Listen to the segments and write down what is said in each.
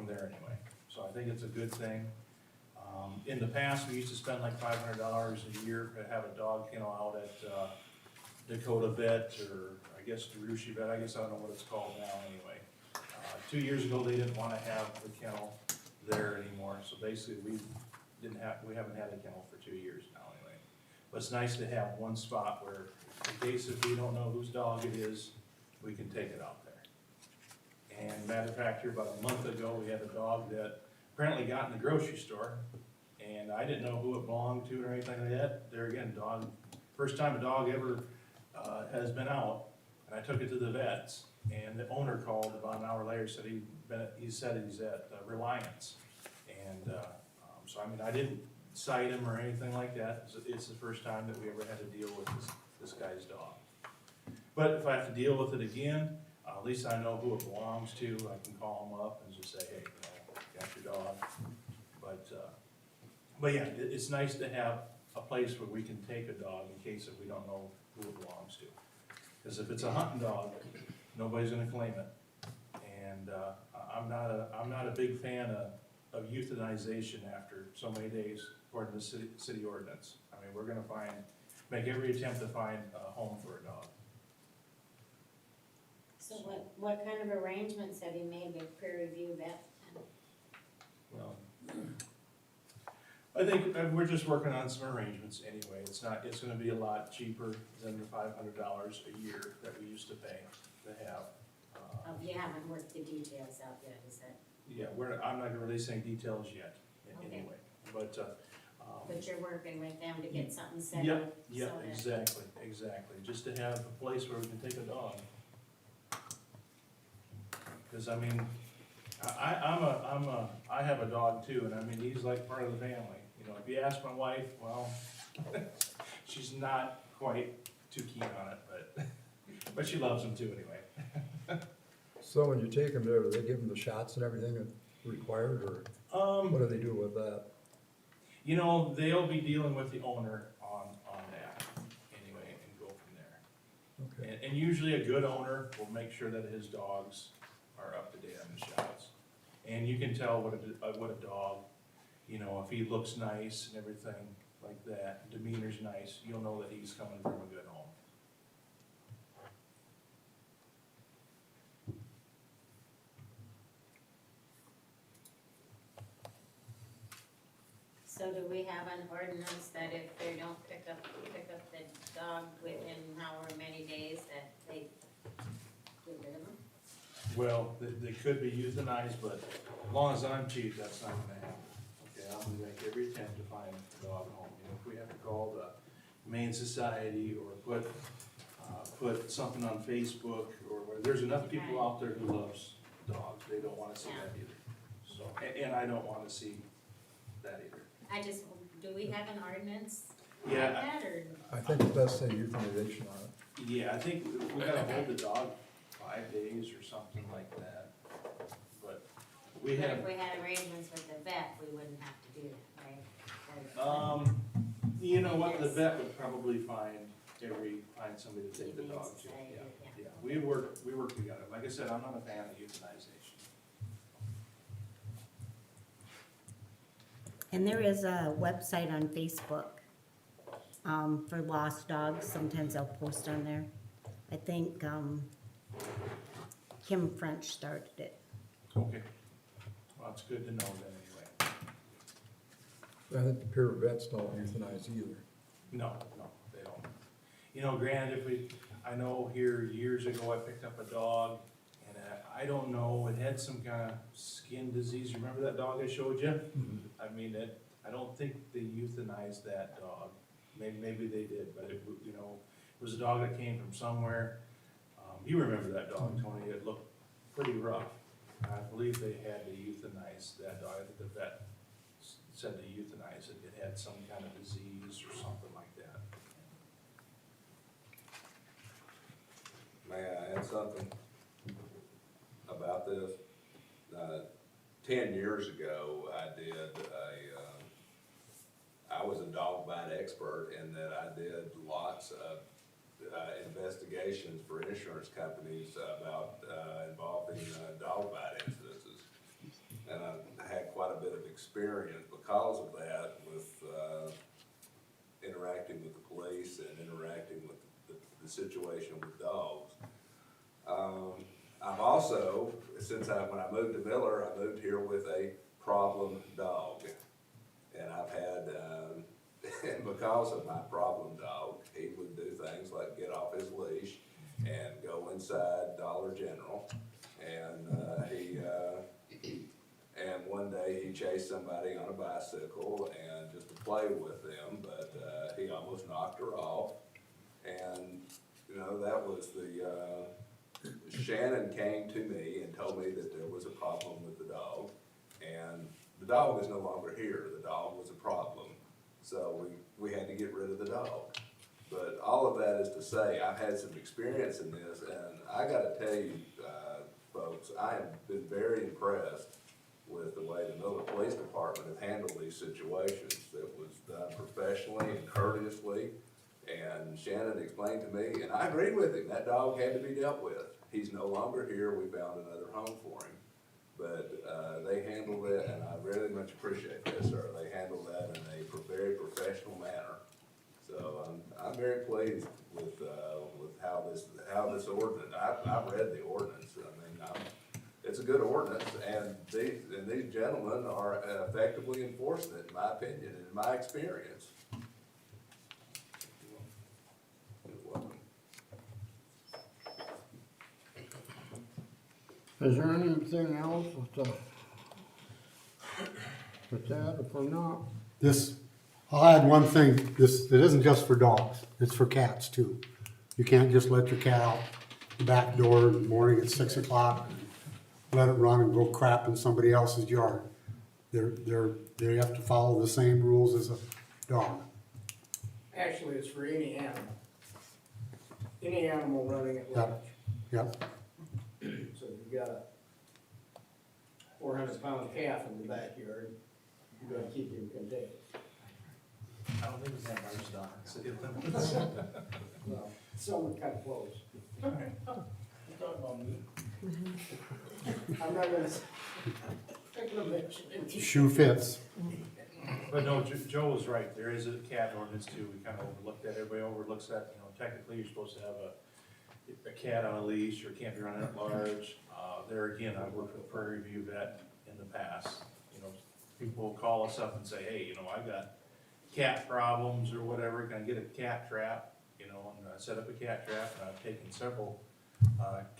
there anyway. So I think it's a good thing. In the past, we used to spend like $500 a year to have a dog kennel out at Dakota Vet, or I guess DeRushi Vet, I guess I don't know what it's called now anyway. 2 years ago, they didn't want to have the kennel there anymore, so basically we haven't had a kennel for 2 years now anyway. But it's nice to have one spot where, in case if we don't know whose dog it is, we can take it out there. And matter of fact, here about a month ago, we had a dog that apparently got in the grocery store, and I didn't know who it belonged to or anything like that. There again, first time a dog ever has been out, and I took it to the vets, and the owner called about an hour later, said he's at Reliance. And so I mean, I didn't cite him or anything like that. It's the first time that we ever had to deal with this guy's dog. But if I have to deal with it again, at least I know who it belongs to. I can call him up and just say, hey, got your dog. But yeah, it's nice to have a place where we can take a dog in case if we don't know who it belongs to. Because if it's a hunting dog, nobody's gonna claim it. And I'm not a big fan of euthanization after so many days according to the city ordinance. I mean, we're gonna make every attempt to find a home for a dog. So what kind of arrangements have you made with peer review vet? Well, I think we're just working on some arrangements anyway. It's gonna be a lot cheaper than the $500 a year that we used to pay to have. You haven't worked the details out yet, is that? Yeah, I'm not gonna release any details yet, Okay. anyway, but. But you're working with them to get something set up? Yep, yep, so that- exactly, just to have a place where we can take a dog. Cause I mean, I have a dog too, and I mean, he's like part of the family. You know, if you ask my wife, well, she's not quite too keen on it, but she loves him too anyway. So when you take them there, do they give them the shots and everything that's required, or what do they do with that? You know, they'll be dealing with the owner on that anyway, and go from there. Okay, And usually a good owner will make sure that his dogs are up to date on the shots. And you can tell what a dog, you know, if he looks nice and everything like that, demeanor's nice, you'll know that he's coming from a good home. So do we have an ordinance that if they don't pick up the dog within however many days that they get rid of them? Well, they could be euthanized, but as long as I'm chief, that's not gonna happen. Okay, I'm gonna make every attempt to find a dog home. You know, if we have to call the Humane Society or put something on Facebook, or where there's enough people out there who loves dogs, they don't wanna see that either. So, and I don't wanna see that either. Do we have an ordinance Yeah, like that, or? I think it's best to say euthanization on it. Yeah, I think we gotta hold the dog 5 days or something like that, but we But have, if we had arrangements with the vet, we wouldn't have to do that, right? you know what, the vet would probably find somebody to take the Humane dog to, Society, yeah, yeah. yeah, we work together, like I said, I'm not a fan of euthanization. And there is a website on Facebook, for lost dogs, sometimes they'll post on there. I think, Kim French started it. Okay, well, it's good to know then anyway. I think the peer vets don't euthanize either. No, they don't. You know, granted, I know here years ago, I picked up a dog, and I don't know, it had some kind of skin disease. Remember that dog I showed you? I mean, I don't think they euthanized that dog. Maybe they did, but it was a dog that came from somewhere. You remember that dog, Tony? It looked pretty rough. I believe they had to euthanize that dog. I think the vet said to euthanize it. It had some kind of disease or something like that. May I add something about this? 10 years ago, I was a dog bite expert in that I did lots of investigations for insurance companies about involving dog bite incidences. And experience because of that with, interacting with the police and interacting with the situation with dogs. I've also, when I moved to Miller, I moved here with a problem dog. And I've had, and because of my problem dog, he would do things like get off his leash and go inside Dollar General. And and one day he chased somebody on a bicycle and just to play with them, but he almost knocked her off. And, you know, that was Shannon came to me and told me that there was a problem with the dog. And the dog is no longer here. The dog was a problem. So we had to get rid of the dog. But all of that is to say, I've had some experience in this, and I gotta tell you, folks, I have been very impressed with the way the Miller Police Department have handled these situations. It was done professionally and courteously, and Shannon explained to me, and I agreed with him, that dog had to be dealt with. He's no longer here, we found another home for him. But they handled it, and I really much appreciate that, sir. They handled that in a very professional manner. So I'm very pleased with how this ordinance. I've read the ordinance. I mean, it's a good ordinance, and these gentlemen are effectively enforcing it, in my opinion, and in my experience. You're welcome. Is there anything else with that, if we're not? I'll add one thing, it isn't just for dogs, it's for cats too. You can't just let your cat out the back door in the morning at 6 o'clock, let it run and go crap in somebody else's yard. They have to follow the same rules as a dog. Actually, it's for any animal. Any animal running at large. Yep, So if you got a 400-pound calf in the backyard, you gotta keep him contained. I don't think we have large dogs in city limits. Well, some are kind of close. All right. We'll talk about meat. I'm not gonna mention it. shoe fits. But no, Joe was right, there is a cat ordinance too, we kind of overlooked that, everybody overlooks that, you know, technically you're supposed to have a cat on a leash, or can't be running at large. There again, I've worked with Prairie View Vet in the past, you know, people will call us up and say, hey, you know, I got cat problems or whatever, can I get a cat trap? You know, and I set up a cat trap, and I've taken several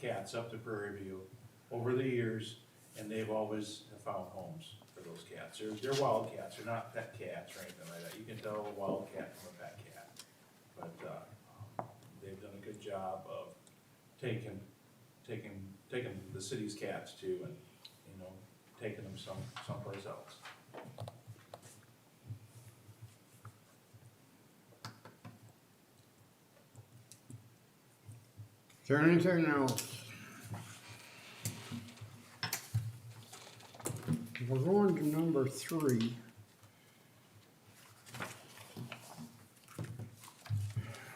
cats up to Prairie View over the years, and they've always found homes for those cats. They're wild cats, they're not pet cats or anything like that. You can tell a wild cat from a pet cat. But they've done a good job of taking the city's cats too, and, you know, taking them someplace else. Is there anything else? We're going to number 3.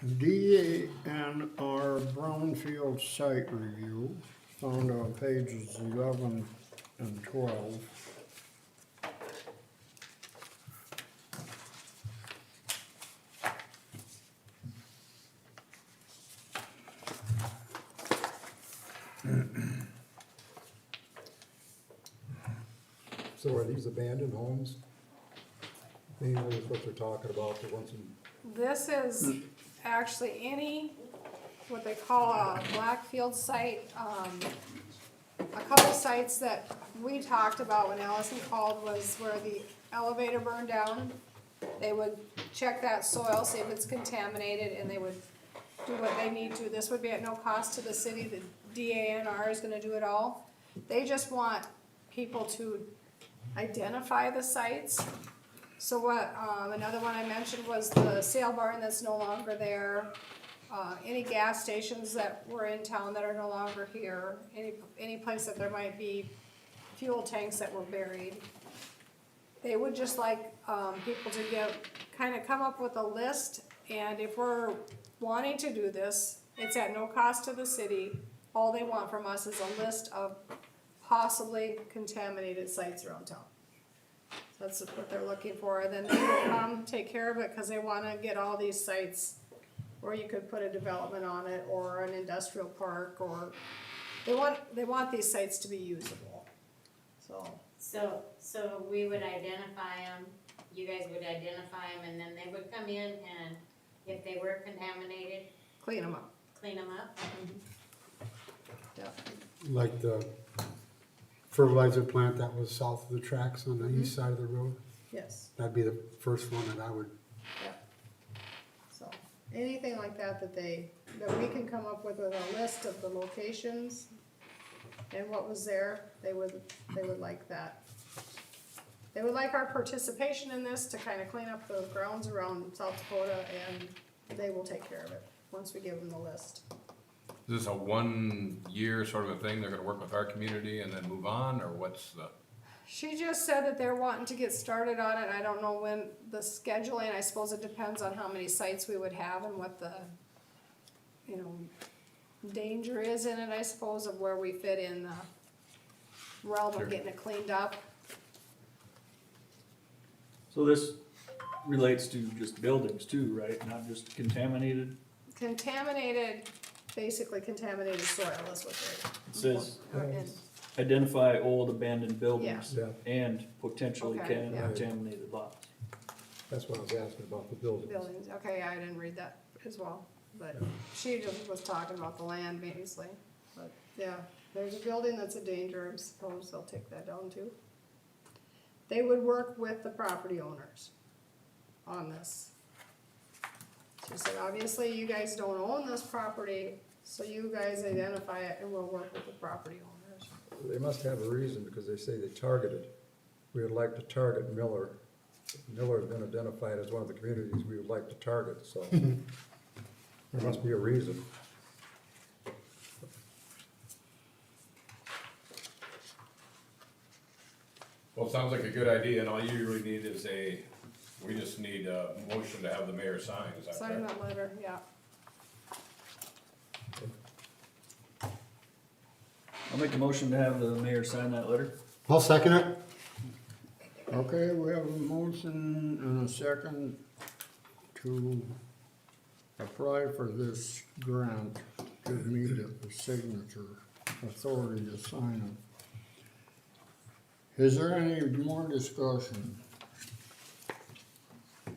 DNR Brownfield site review, found on pages 11 and 12. So are these abandoned homes? Mainly is what they're talking about, the ones in, This is actually any, what they call a Blackfield site. A couple sites that we talked about when Allison called was where the elevator burned down. They would check that soil, see if it's contaminated, and they would do what they need to. This would be at no cost to the city. The DANR is gonna do it all. They just want people to identify the sites. So what, another one I mentioned was the sale barn that's no longer there. Any gas stations that were in town that are no longer here. Any place that there might be fuel tanks that were buried. They would just like, people to kinda come up with a list, and if we're wanting to do this, it's at no cost to the city. All they want from us is a list of possibly contaminated sites around town. That's what they're looking for, and then they will come take care of it, cause they wanna get all these sites where you could put a development on it, or an industrial park, or, they want these sites to be usable, so. So we would identify them, you guys would identify them, and then they would come in and if they were contaminated, Clean them up. clean them up. Yeah. Like the fertilizer plant that was south of the tracks on the east side of the road. Yes, That'd be the first one that I would, yeah. So, anything like that that we can come up with a list of the locations and what was there, they would like that. They would like our participation in this to kinda clean up the grounds around South Dakota, and they will take care of it, once we give them the list. Is this a 1 year sort of a thing? They're gonna work with our community and then move on, or what's the? She just said that they're wanting to get started on it. I don't know when the scheduling, I suppose it depends on how many sites we would have and what the, danger is in it, I suppose, of where we fit in the realm Sure. of getting it cleaned up. So this relates to just buildings too, right? Not just contaminated? Contaminated, basically contaminated soil is what It says they, identify old abandoned buildings Yeah. and potentially Okay, yeah. contaminated lots. That's what I was asking about the buildings. buildings, okay, I didn't read that as well, but she just was talking about the land basically. But, yeah, there's a building that's a danger, I suppose they'll take that down too. They would work with the property owners on this. She said, obviously, you guys don't own this property, so you guys identify it and we'll work with the property owners. They must have a reason, because they say they targeted. We would like to target Miller. Miller has been identified as one of the communities we would like to target, so there must be a reason. Well, it sounds like a good idea, and all you really need is we just need a motion to have the mayor sign, is that Sign correct? that letter, yeah. I'll make a motion to have the mayor sign that letter. I'll second it. Okay, we have a motion and a second to apply for this grant. Give me the signature authority to sign it. Is there any more discussion?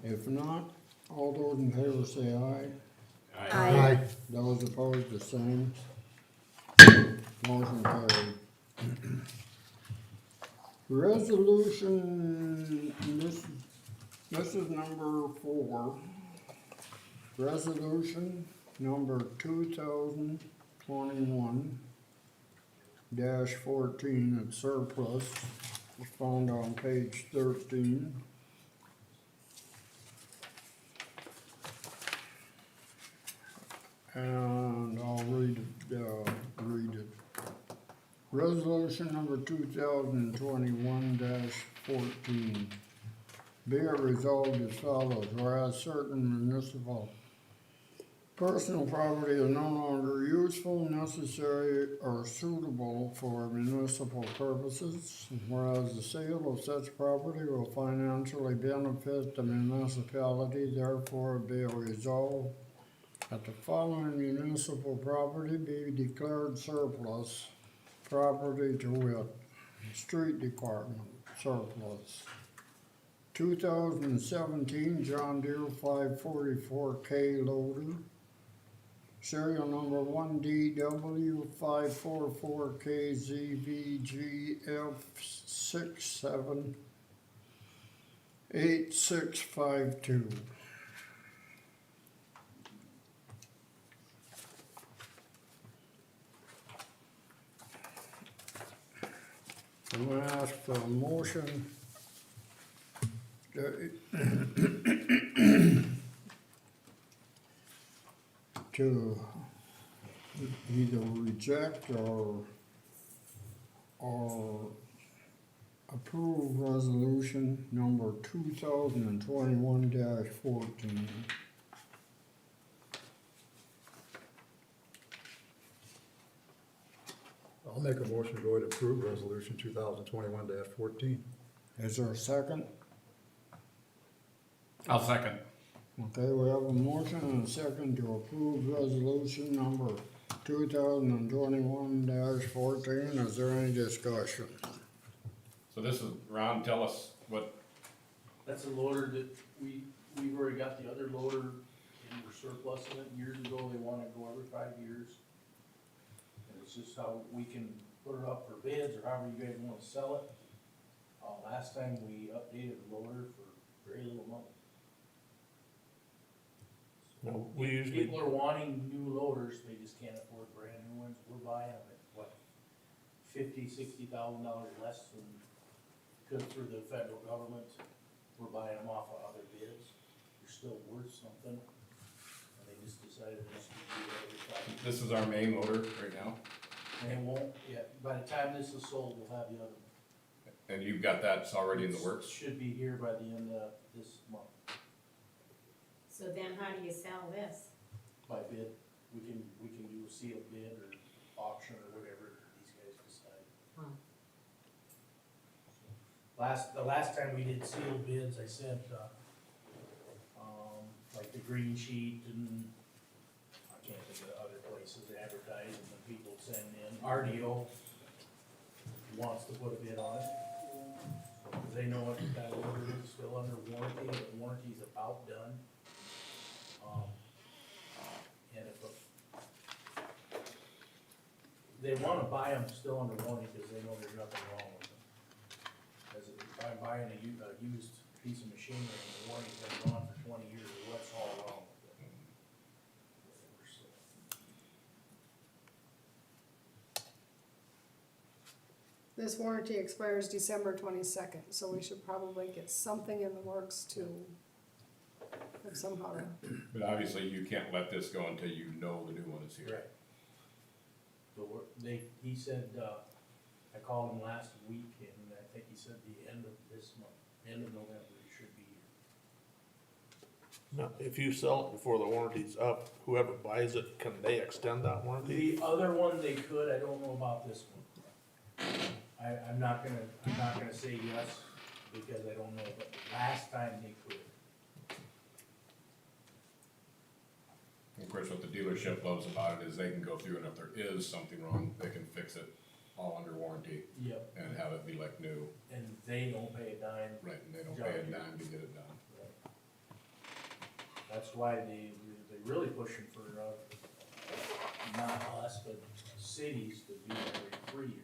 If not, all those in favor say aye. Aye. Those opposed, the same. Motion carried. Resolution, this is number 4. Resolution number 2021-14, it's surplus, it's found on page 13. And I'll read it. Resolution number 2021-14. Be it resolved as follows, whereas certain municipal personal property is no longer useful, necessary, or suitable for municipal purposes, whereas the sale of such property will financially benefit the municipality, therefore be it resolved that the following municipal property be declared surplus property to wit: street department surplus, 2017 John Deere 544K loader, serial number 1DW544KZVGF678652. I'm gonna ask for a motion to either reject or approve resolution number 2021-14. I'll make a motion to go ahead and approve resolution 2021-14. Is there a second? I'll second. Okay, we have a motion and a second to approve resolution number 2021-14. Is there any discussion? So this is, Ron, tell us what, That's a loader that we've already got the other loader and we're surplusing it. Years ago, they wanted to go every 5 years. And it's just how we can put it up for bids or however you guys wanna sell it. Last time we updated the loader for very little money. No, we usually, People are wanting new loaders, they just can't afford brand new ones. We're buying them at what, $50,000-$60,000 less than, cause through the federal government, we're buying them off of other bids. They're still worth something, and they just decided just to do that every 5 years. this is our main loader right now, And it won't, yeah, by the time this is sold, we'll have the other one. and you've got that's already in the works? Should be here by the end of this month, So then how do you sell this? by bid. We can do a sealed bid or auction or whatever these guys decide. Huh. The last time we did sealed bids, I sent, like the green sheet and I can't think of other places advertising and people send in. RDO wants to put a bid on it. Cause they know it, that order is still under warranty, the warranty's about done. And if they wanna buy them still under warranty, cause they know there's nothing wrong with them. Cause if I'm buying a used piece of machinery and the warranty's been gone for 20 years, what's all wrong with it? Whatever, so. This warranty expires December 22nd, so we should probably get something in the works to, somehow to, But obviously you can't let this go until you know the new one is here. Right. He said, I called him last week and I think he said the end of this month, end of November, he should be here. no, if you sell it before the warranty's up, whoever buys it, can they extend that warranty? The other one they could, I don't know about this one. I'm not gonna say yes because I don't know, but last time they could. Of course, what the dealership loves about it is they can go through and if there is something wrong, they can fix it all under warranty Yep. and have it be like new. And they don't pay a dime. Right, and they don't pay a dime to get it done. That's why they really pushing for, not us, but cities to do it every 3 years.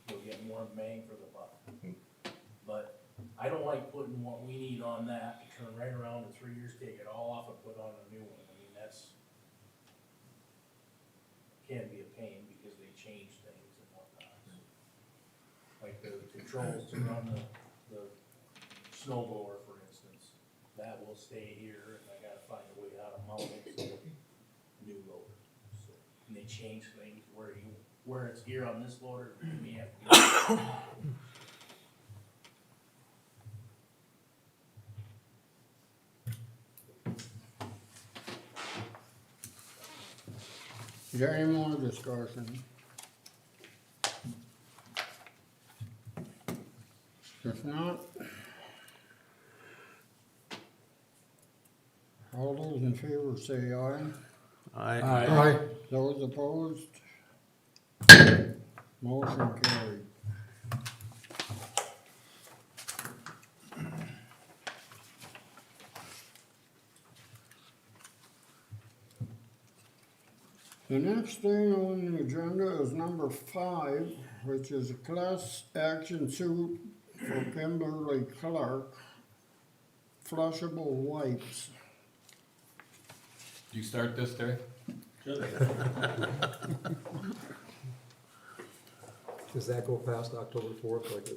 You'll get more bang for the buck. But I don't like putting what we need on that, turn right around in 3 years, take it all off and put on a new one. I mean, that's, can be a pain because they change things and whatnot. Like the controls to run the snow blower, for instance, that will stay here and I gotta find a way how to mount it to the new loader. So, and they change things where it's here on this loader, we have to. Is there any more discussion? If not, all those in favor say aye. Aye. Those opposed? Motion carried. The next thing on the agenda is number 5, which is a class action suit for Kimberly Clark, flushable wipes. Do you start this, Terry? Does that go past October 4th like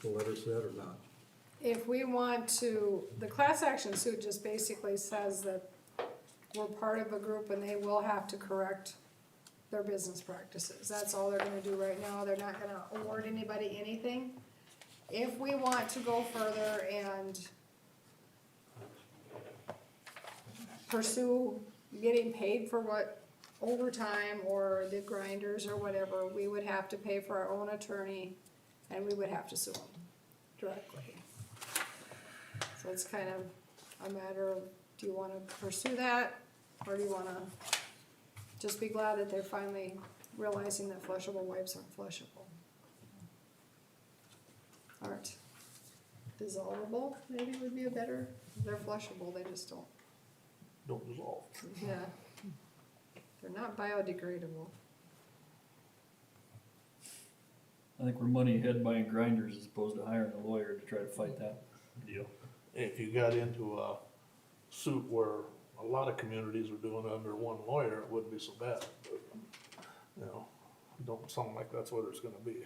the letter said or not? if we want to, the class action suit just basically says that we're part of a group and they will have to correct their business practices. That's all they're gonna do right now. They're not gonna award anybody anything. If we want to go further and pursue getting paid for what overtime or the grinders or whatever, we would have to pay for our own attorney and we would have to sue them. directly. So it's kind of a matter of, do you wanna pursue that, or do you wanna just be glad that they're finally realizing that flushable wipes aren't flushable? Aren't dissolvable, maybe would be a better, they're flushable, they just Don't dissolve. yeah. They're not biodegradable. I think we're money ahead buying grinders as opposed to hiring a lawyer to try to fight that deal. If you got into a suit where a lot of communities are doing it under one lawyer, it wouldn't be so bad, but, you know, don't sound like that's what it's gonna be.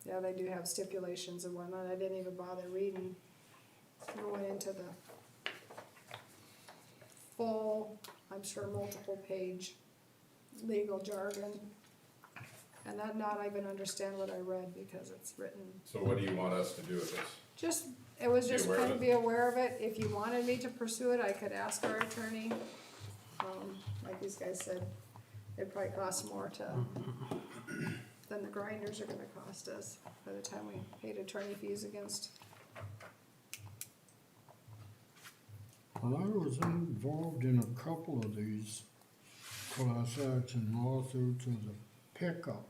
Yeah, they do have stipulations and whatnot, I didn't even bother reading, going into the full, I'm sure multiple page legal jargon. And I'm not even understand what I read because it's written, So what do you want us to do with this? just, it was Be just aware of kind of it. be aware of it, if you wanted me to pursue it, I could ask our attorney. Like these guys said, it probably costs more than the grinders are gonna cost us by the time we paid attorney fees against. Well, I was involved in a couple of these class action lawsuits as a pickup.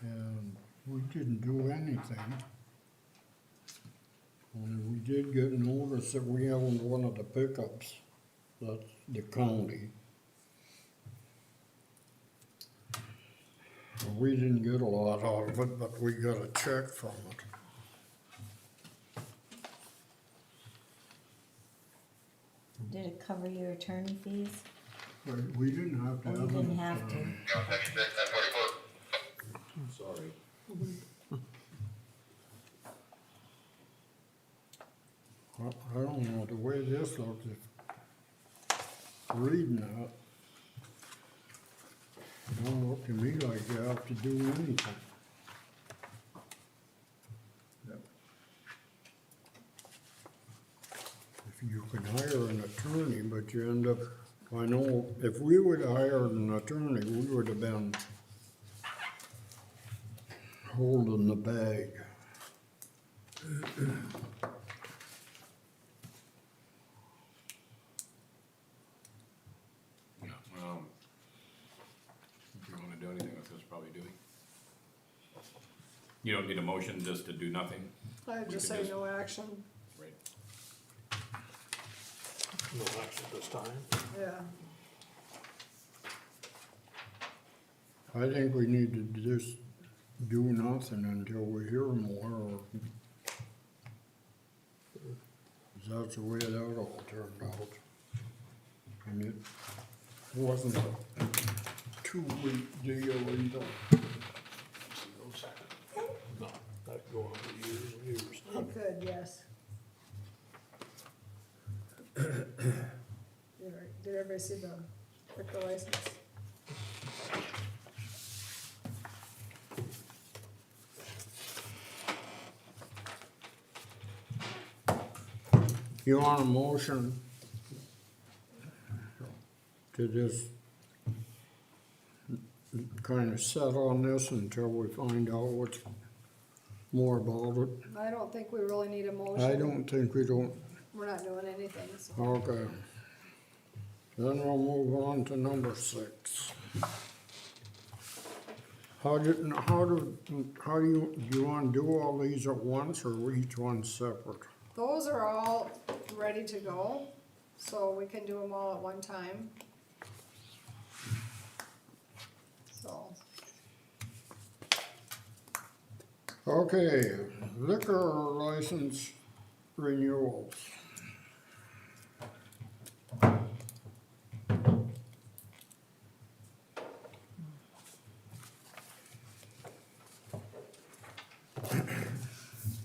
And we didn't do anything. Only we did get notice that we owned one of the pickups, that's the county. We didn't get a lot out of it, but we got a check from it. Did it cover your attorney fees? But we didn't have to Or you have didn't an have to? attorney. Sorry. I don't know, the way this looks, if reading that, it don't look to me like you have to do anything. If you could hire an attorney, but you end up, I know, if we would have hired an attorney, we would have been holding the bag. Yeah, if you wanna do anything with this, probably do it. You don't need a motion just to do nothing, I'd We just could say just- no action, right? No action this time. yeah. I think we need to just do nothing until we hear more, or 'cause that's the way that all turned out. And it wasn't a 2-week deal either. No, that could go on for years and years. It could, yes. Did everybody see the liquor license? You want a motion to just kind of set on this until we find out what's more about it? I don't think we really need a motion. I don't think we don't. We're not doing anything, so. Okay. Then we'll move on to number 6. Do you wanna do all these at once, or each one separate? Those are all ready to go, so we can do them all at one time. So, Okay, liquor license renewals.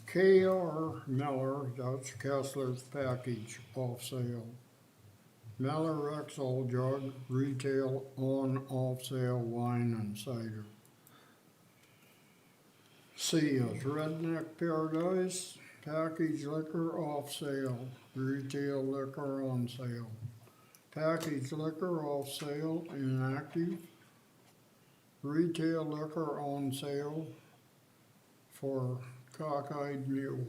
K.R. Miller, that's Kessler's Package, off sale. Miller Rexall Jug, retail, on, off sale wine and cider. C is Redneck Paradise, packaged liquor off sale, retail liquor on sale. Packaged liquor off sale, inactive. Retail liquor on sale for cockeyed mule.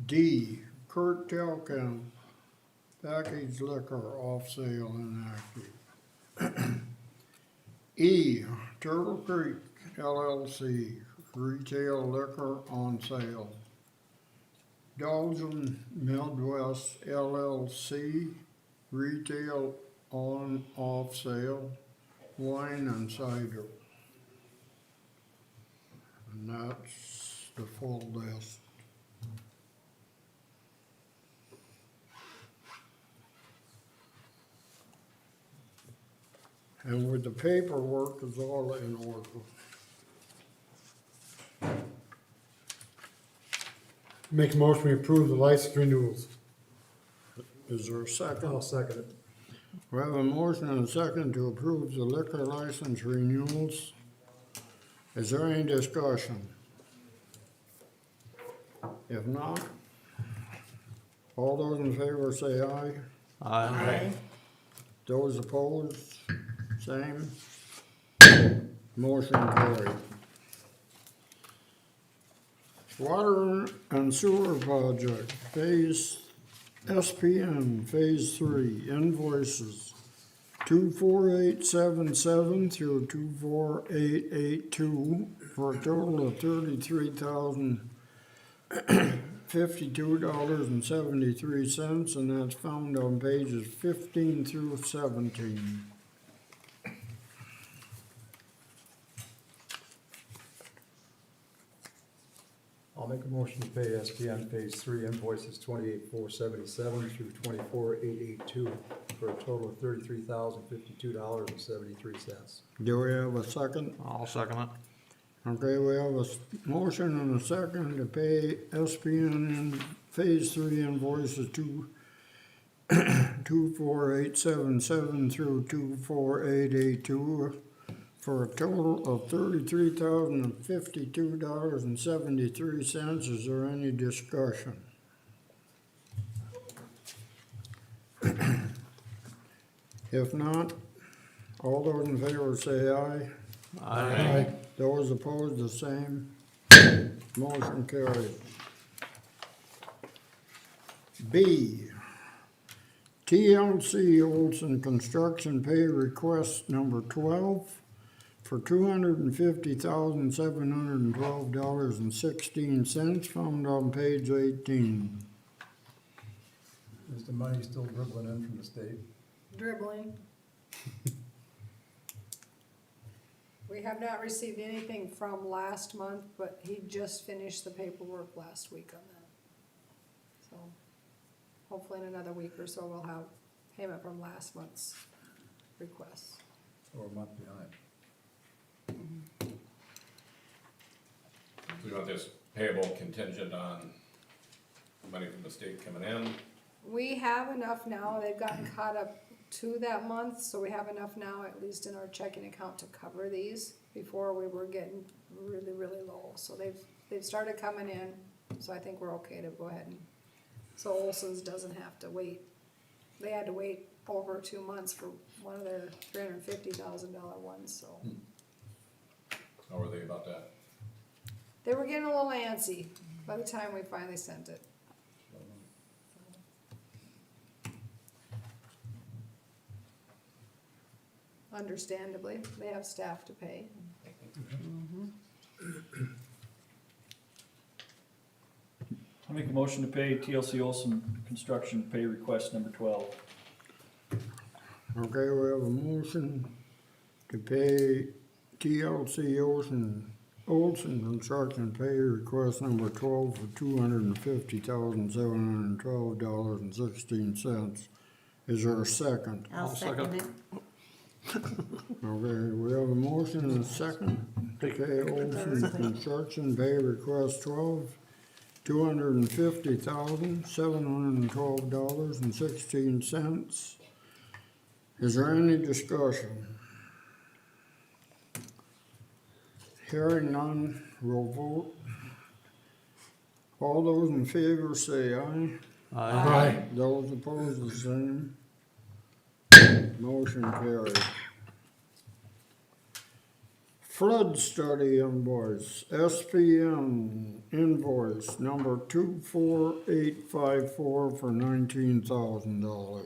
D, Kurt Telkamp, packaged liquor off sale, inactive. E, Turtle Creek LLC, retail liquor on sale. Belgian Midwest LLC, retail on off sale, wine and cider. And that's the full list. And with the paperwork is all in order. Make a motion to approve the license renewals. Is there a second? I'll second it. We have a motion and a second to approve the liquor license renewals. Is there any discussion? If not, all those in favor say aye. Aye. Those opposed, same. Motion carried. Water and sewer project, phase SPN, phase 3, invoices 24877 through 24882 for a total of $33,052.73, and that's found on pages 15 through 17. I'll make a motion to pay SPN Phase 3 invoices 28,477 through 24,882 for a total of $33,052.73. Do we have a second? I'll second it. Okay, we have a motion and a second to pay SPN in Phase 3 invoices 24877 through 24882 for a total of $33,052.73. Is there any discussion? If not, all those in favor say aye. Aye. Those opposed, the same. Motion carried. B, TLC Olson Construction Pay Request Number 12 for $250,712.16, found on page 18. Is the money still dribbling in from the state? Dribbling. We have not received anything from last month, but he just finished the paperwork last week on that. So hopefully in another week or so, we'll have payment from last month's request. Or a month behind? So you want this payable contingent on money from the state coming in? We have enough now, they've gotten caught up to that month, so we have enough now, at least in our checking account, to cover these. Before we were getting really, really low, so they've started coming in, so I think we're okay to go ahead and, so Olson's doesn't have to wait. They had to wait over 2 months for one of their $350,000 ones, so. How were they about that? They were getting a little antsy by the time we finally sent it. Understandably, they have staff to pay. I'll make a motion to pay TLC Olson Construction Pay Request Number 12. Okay, we have a motion to pay TLC Olson Construction Pay Request Number 12 for $250,712.16. Is there a second? I'll second it. Okay, we have a motion and a second to pay Olson Construction Pay Request 12, $250,712.16. Is there any discussion? Hearing none, we'll vote. All those in favor say aye. Aye. Those opposed, the same. Motion carried. Flood study invoice, SPM invoice number 24854 for $19,000.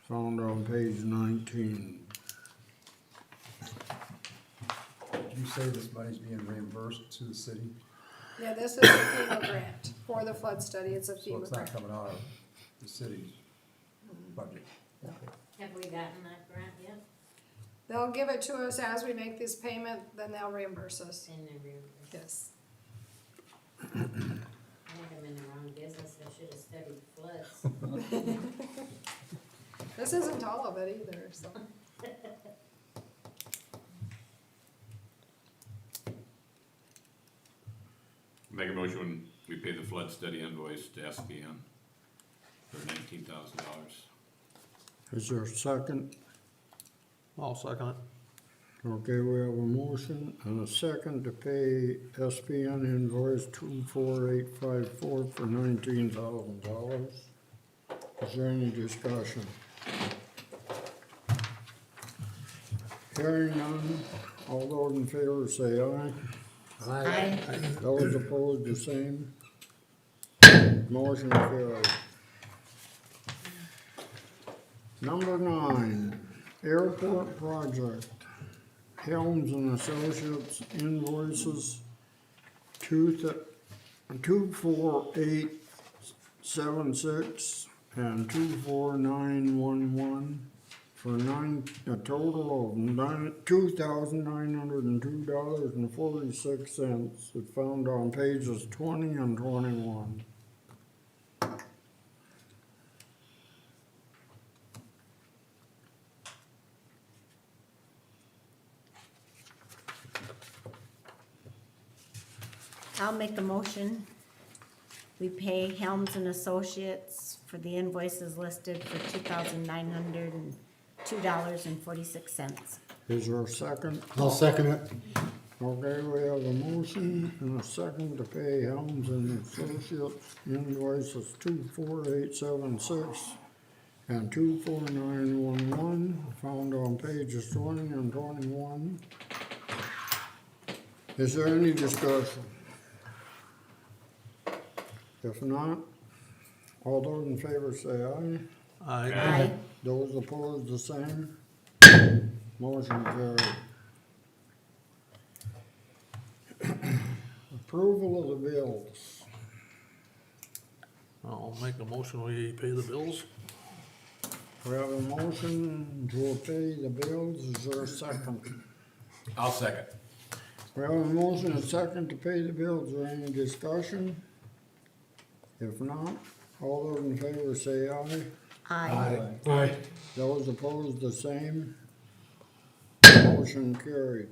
Found on page 19. Did you say this money's being reimbursed to the city? Yeah, this is a FEMA grant for the flood study, it's a So FEMA it's not grant. coming out of the city's budget? Have we gotten that grant yet? They'll give it to us as we make this payment, then they'll reimburse us. In the room. Yes. I think I'm in the wrong business, I should have studied floods. This isn't all of it either, so. Make a motion when we pay the flood study invoice to SPN for $19,000. Is there a second? I'll second it. Okay, we have a motion and a second to pay SPN invoice 24854 for $19,000. Is there any discussion? Hearing none, all those in favor say aye. Aye. Those opposed, the same. Motion carried. Number 9, airport project. Helms and Associates invoices 24876 and 24911 for a total of $2,902.46. It's found on pages 20 and 21. I'll make a motion. We pay Helms and Associates for the invoices listed for $2,902.46. Is there a second? I'll second it. Okay, we have a motion and a second to pay Helms and Associates invoices 24876 and 24911, found on pages 20 and 21. Is there any discussion? If not, all those in favor say aye. Aye. Those opposed, the same. Motion carried. Approval of the bills. I'll make a motion, we pay the bills. We have a motion to pay the bills. Is there a second? I'll second. We have a motion and a second to pay the bills. Is there any discussion? If not, all those in favor say aye. Aye. Aye. Those opposed, the same. Motion carried.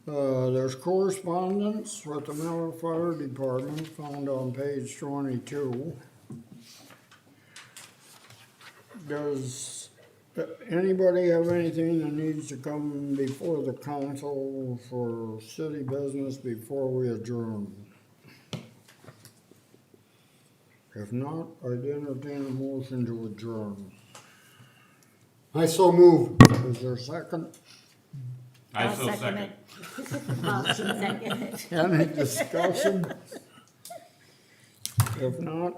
There's correspondence with the Miller Fire Department found on page 22. Does anybody have anything that needs to come before the council for city business before we adjourn? If not, I'd entertain a motion to adjourn. I so move. Is there a second? I I'll so second. it. I'll second it. Any discussion? If not,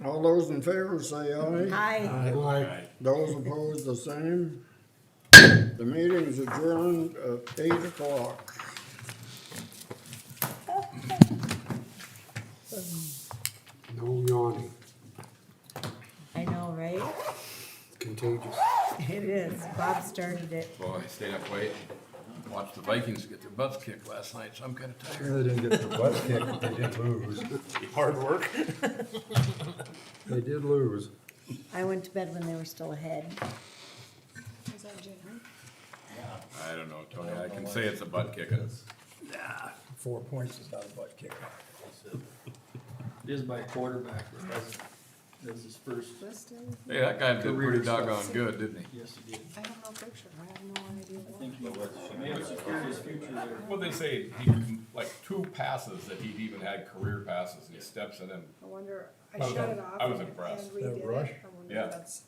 all those in favor say aye. Aye. Aye. Those opposed, the same. The meeting is adjourned at 8 o'clock. No yawning. I know, right? Contagious. It is. Bob started it. Boy, I stayed up late, watched the Vikings get their butts kicked last night, so I'm kinda tired. They didn't get their butt kicked, but they did lose. Hard work. They did lose. I went to bed when they were still ahead. Is that Jan? I don't know, Tony, I can say it's a butt kicking. 4 points is not a butt kick. It is by a quarterback that doesn't That was his first. Listed, Hey, that guy did Career pretty stuff. doggone good, didn't he? Yes, he did. I have no picture, I have no idea I what. think he may have secured his future there. Well, they say he, like 2 passes that he'd even had career passes, he steps in and I wonder, I I was- shut it off I was and impressed. redid it. Rush? I wonder Yeah. if that's